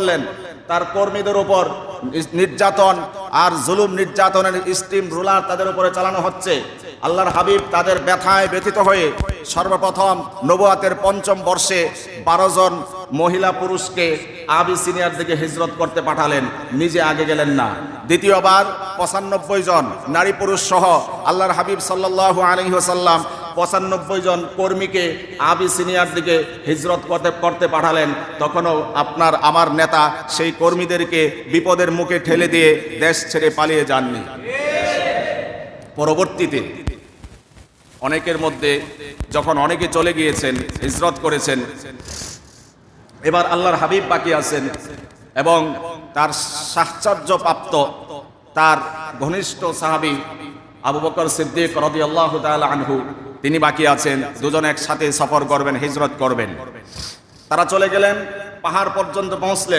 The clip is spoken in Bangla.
করলেন, তার কর্মীদের উপর নির্যাতন আর জুলুম নির্যাতনের স্টিম রুলার তাদের উপরে চালানো হচ্ছে। আল্লাহর হাবিব তাদের ব্যথায় ব্যথিত হয়ে সর্বপ্রথম নবুয়াতের ৫ম বর্ষে ১২ জন মহিলা পুরুষকে আবিসিনিয়ার দিকে হিজরত করতে পাঠালেন, নিজে আগে গেলেন না। দ্বিতীয়বার ৯৫ জন নারী পুরুষ সহ আল্লাহর হাবিব সাল্লাল্লাহু আলাইহি ওয়াসাল্লাম ৯৫ জন কর্মীকে আবিসিনিয়ার দিকে হিজরত করতে পাঠালেন। তখনও আপনার আমার নেতা সেই কর্মীদেরকে বিপদের মুখে ঠেলে দিয়ে দেশ ছেড়ে পালিয়ে যাননি। পরবর্তীতে অনেকের মধ্যে যখন অনেকে চলে গিয়েছেন, হিজরত করেছেন, এবার আল্লাহর হাবিব বাকি আছেন এবং তার সাহচর্যপ্রাপ্ত তার ঘনিষ্ঠ সাহাবী আবু বকর সিদ্দিক রাদিয়াল্লাহু তাআলা আনহু তিনি বাকি আছেন। দুজন একসাথে সফর করবেন, হিজরত করবেন। তারা চলে গেলেন, পাহাড় পর্যন্ত পৌঁছলেন।